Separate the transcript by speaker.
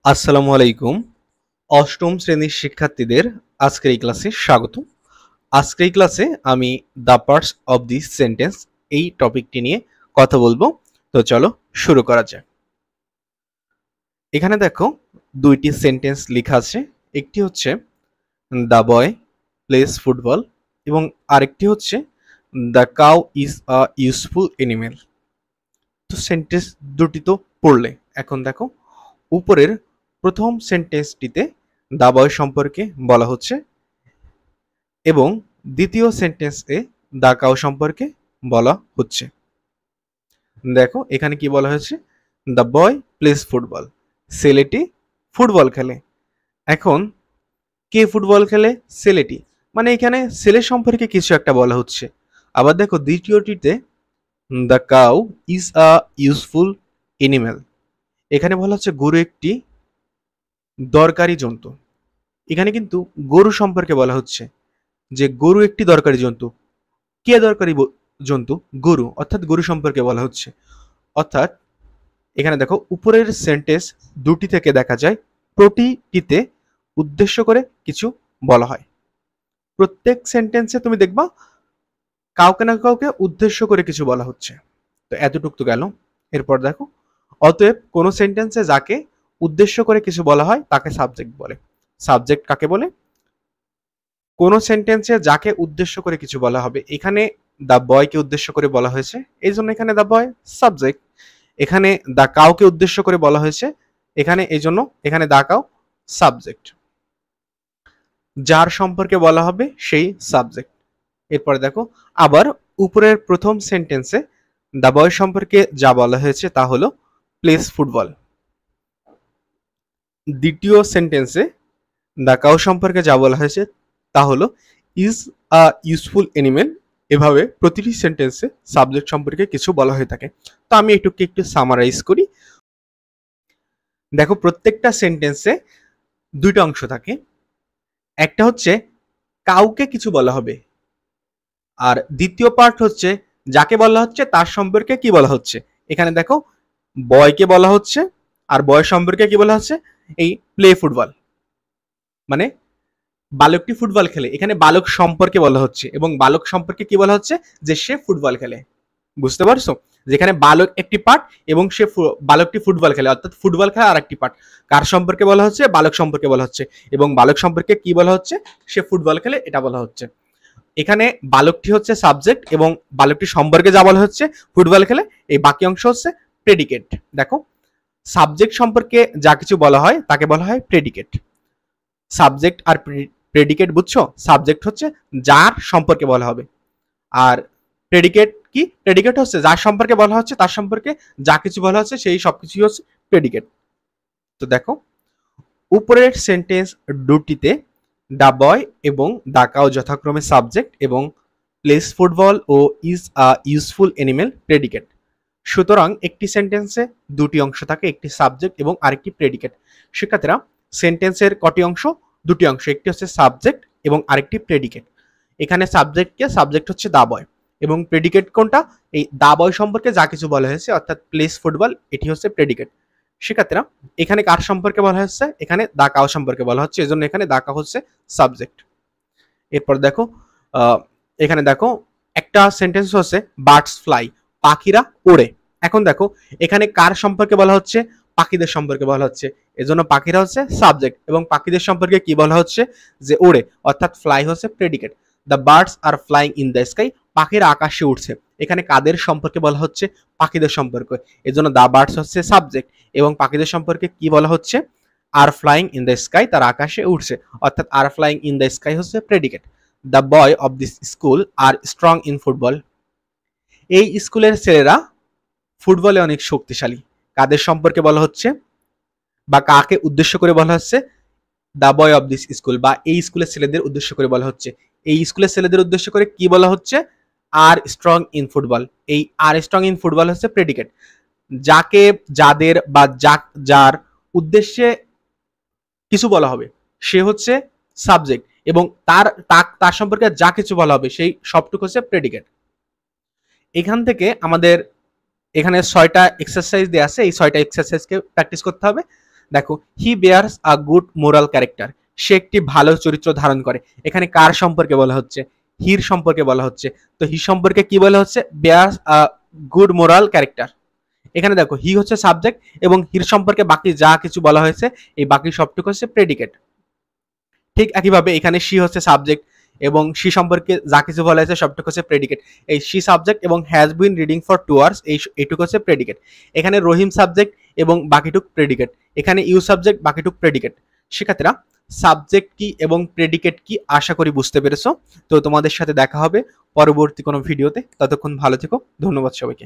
Speaker 1: আসসালামু আলাইকুম। অষ্টম শ্রেণীর শিক্ষার্থীদের আজকের এই ক্লাসে স্বাগত। আজকের এই ক্লাসে আমি the parts of the sentence এই টপিকটি নিয়ে কথা বলবো। তো চলো শুরু করা যাক। এখানে দেখো দুইটি সেন্টেন্স লেখা আছে। একটি হচ্ছে দ্য বয় প্লেস ফুটবল এবং আরেকটি হচ্ছে the cow is a useful animal. তো সেন্টেন্স দুটি তো পড়লে, এখন দেখো উপরের প্রথম সেন্টেন্সটিতে দা বয় সম্পর্কে বলা হচ্ছে এবং দ্বিতীয় সেন্টেন্সে দা কাউ সম্পর্কে বলা হচ্ছে। দেখো এখানে কি বলা হয়েছে, দ্য বয় প্লেস ফুটবল, ছেলেটি ফুটবল খেলে। এখন কে ফুটবল খেলে? ছেলেটি, মানে এখানে ছেলে সম্পর্কে কিছু একটা বলা হচ্ছে। আবার দেখো দ্বিতীয়টিতে the cow is a useful animal, এখানে বলা হচ্ছে গরু একটি দরকারি জন্তু। এখানে কিন্তু গরু সম্পর্কে বলা হচ্ছে যে গরু একটি দরকারি জন্তু। কে দরকারি জন্তু? গরু, অর্থাৎ গরু সম্পর্কে বলা হচ্ছে। অর্থাৎ এখানে দেখো উপরের সেন্টেন্স দুটি থেকে দেখা যায় প্রতিটিতে উদ্দেশ্য করে কিছু বলা হয়। প্রত্যেক সেন্টেন্সে তুমি দেখবা কাউকে না কাউকে উদ্দেশ্য করে কিছু বলা হচ্ছে। তো এতটুক তো গেল। এরপর দেখো, অতএব কোন সেন্টেন্সে যাকে উদ্দেশ্য করে কিছু বলা হয় তাকে সাবজেক্ট বলে। সাবজেক্ট কাকে বলে? কোন সেন্টেন্সে যাকে উদ্দেশ্য করে কিছু বলা হবে। এখানে দ্য বয়কে উদ্দেশ্য করে বলা হয়েছে, এই জন্য এখানে দ্য বয় সাবজেক্ট। এখানে দ্য কাউকে উদ্দেশ্য করে বলা হয়েছে, এখানে এই জন্য এখানে দ্য কাউ সাবজেক্ট। যার সম্পর্কে বলা হবে সেই সাবজেক্ট। এরপরে দেখো আবার উপরের প্রথম সেন্টেন্সে দ্য বয় সম্পর্কে যা বলা হয়েছে তা হলো প্লেস ফুটবল। দ্বিতীয় সেন্টেন্সে দ্য কাউ সম্পর্কে যা বলা হয়েছে তা হলো ইজ আ ইউজফুল এনিম্যাল। এভাবে প্রতিটি সেন্টেন্সে সাবজেক্ট সম্পর্কে কিছু বলা হয়ে থাকে। তো আমি এটুকু একটু সামারাইজ করি। দেখো প্রত্যেকটা সেন্টেন্সে দুইটা অংশ থাকে। একটা হচ্ছে কাউকে কিছু বলা হবে, আর দ্বিতীয় পার্ট হচ্ছে যাকে বলা হচ্ছে তার সম্পর্কে কি বলা হচ্ছে। এখানে দেখো বয়কে বলা হচ্ছে, আর বয় সম্পর্কে কি বলা হচ্ছে, এই প্লে ফুটবল, মানে বালকটি ফুটবল খেলে। এখানে বালক সম্পর্কে বলা হচ্ছে এবং বালক সম্পর্কে কি বলা হচ্ছে, যে সে ফুটবল খেলে। বুঝতে পারছো? যেখানে বালক একটি পার্ট এবং সে বালকটি ফুটবল খেলে, অর্থাৎ ফুটবল খেলা আর একটি পার্ট। কার সম্পর্কে বলা হচ্ছে? বালক সম্পর্কে বলা হচ্ছে। এবং বালক সম্পর্কে কি বলা হচ্ছে? সে ফুটবল খেলে, এটা বলা হচ্ছে। এখানে বালকটি হচ্ছে সাবজেক্ট এবং বালকটি সম্পর্কে যা বলা হচ্ছে ফুটবল খেলে, এই বাকি অংশ হচ্ছে প্রেডিকেট। দেখো সাবজেক্ট সম্পর্কে যা কিছু বলা হয় তাকে বলা হয় প্রেডিকেট। সাবজেক্ট আর প্রেডিকেট বুঝছো? সাবজেক্ট হচ্ছে যার সম্পর্কে বলা হবে, আর প্রেডিকেট কি? প্রেডিকেট হচ্ছে যার সম্পর্কে বলা হচ্ছে তার সম্পর্কে যা কিছু বলা হচ্ছে সেই সবকিছুই হচ্ছে প্রেডিকেট। তো দেখো উপরের সেন্টেন্স দুটিতে দ্য বয় এবং দ্য কাউ যথাক্রমে সাবজেক্ট এবং প্লেস ফুটবল ও is a useful animal predicate. সুতরাং একটি সেন্টেন্সে দুটি অংশ থাকে, একটি সাবজেক্ট এবং আরেকটি প্রেডিকেট। শিক্ষার্থীরা সেন্টেন্সের কটি অংশ? দুটি অংশ, একটি হচ্ছে সাবজেক্ট এবং আরেকটি প্রেডিকেট। এখানে সাবজেক্টকে সাবজেক্ট হচ্ছে দা বয় এবং প্রেডিকেট কোনটা? এই দা বয় সম্পর্কে যা কিছু বলা হয়েছে অর্থাৎ প্লেস ফুটবল, এটি হচ্ছে প্রেডিকেট। শিক্ষার্থীরা এখানে কার সম্পর্কে বলা হচ্ছে? এখানে দা কাউ সম্পর্কে বলা হচ্ছে, এজন্য এখানে দা কাউ হচ্ছে সাবজেক্ট। এরপর দেখো এখানে দেখো একটা সেন্টেন্স হচ্ছে বার্ডস ফ্লাই, পাখিরা ওড়ে। এখন দেখো এখানে কার সম্পর্কে বলা হচ্ছে? পাখিদের সম্পর্কে বলা হচ্ছে, এজন্য পাখিরা হচ্ছে সাবজেক্ট এবং পাখিদের সম্পর্কে কি বলা হচ্ছে? যে ওড়ে, অর্থাৎ ফ্লাই হচ্ছে predicate. The birds R flying in the sky, পাখিরা আকাশে উঠছে। এখানে কাদের সম্পর্কে বলা হচ্ছে? পাখিদের সম্পর্কে, এজন্য দ্য বার্ডস হচ্ছে সাবজেক্ট এবং পাখিদের সম্পর্কে কি বলা হচ্ছে? আর ফ্লাইং ইন দ্য স্কাই, তারা আকাশে উঠছে, অর্থাৎ আর ফ্লাইং ইন দ্য স্কাই হচ্ছে predicate. The boy of this school are strong in football, এই স্কুলের ছেলেরা ফুটবলে অনেক শক্তিশালী। কাদের সম্পর্কে বলা হচ্ছে বা কাকে উদ্দেশ্য করে বলা হচ্ছে? The boy of this school, বা এই স্কুলের ছেলেদের উদ্দেশ্য করে বলা হচ্ছে। এই স্কুলের ছেলেদের উদ্দেশ্য করে কি বলা হচ্ছে? আর স্ট্রং ইন ফুটবল। এই আর স্ট্রং ইন ফুটবল হচ্ছে প্রেডিকেট। যাকে, যাদের বা যার উদ্দেশ্যে কিছু বলা হবে সে হচ্ছে সাবজেক্ট এবং তার সম্পর্কে যা কিছু বলা হবে সেই সবটুকু হচ্ছে প্রেডিকেট। এখান থেকে আমাদের এখানে 6টা এক্সারসাইজ দেওয়া আছে, এই 6টা এক্সারসাইজকে প্র্যাকটিস করতে হবে। দেখো he bears a good moral character, সে একটি ভালো চরিত্র ধারণ করে। এখানে কার সম্পর্কে বলা হচ্ছে? হির সম্পর্কে বলা হচ্ছে। তো হি সম্পর্কে কি বলা হচ্ছে? Beers a good moral character. এখানে দেখো হি হচ্ছে সাবজেক্ট এবং হির সম্পর্কে বাকি যা কিছু বলা হয়েছে এই বাকি সবটুকু হচ্ছে প্রেডিকেট। ঠিক একইভাবে এখানে শি হচ্ছে সাবজেক্ট এবং শি সম্পর্কে যা কিছু বলা হয়েছে সবটুকু হচ্ছে প্রেডিকেট। এই শি সাবজেক্ট এবং has been reading for 2 hours এইটুকু হচ্ছে প্রেডিকেট। এখানে রহিম সাবজেক্ট এবং বাকিটুক প্রেডিকেট। এখানে ইউ সাবজেক্ট বাকিটুক প্রেডিকেট। শিক্ষার্থীরা সাবজেক্ট কি এবং প্রেডিকেট কি আশা করি বুঝতে পেরেছো। তো তোমাদের সাথে দেখা হবে পরবর্তী কোনো ভিডিওতে। ততক্ষণ ভালো থেকো। ধন্যবাদ সবাইকে।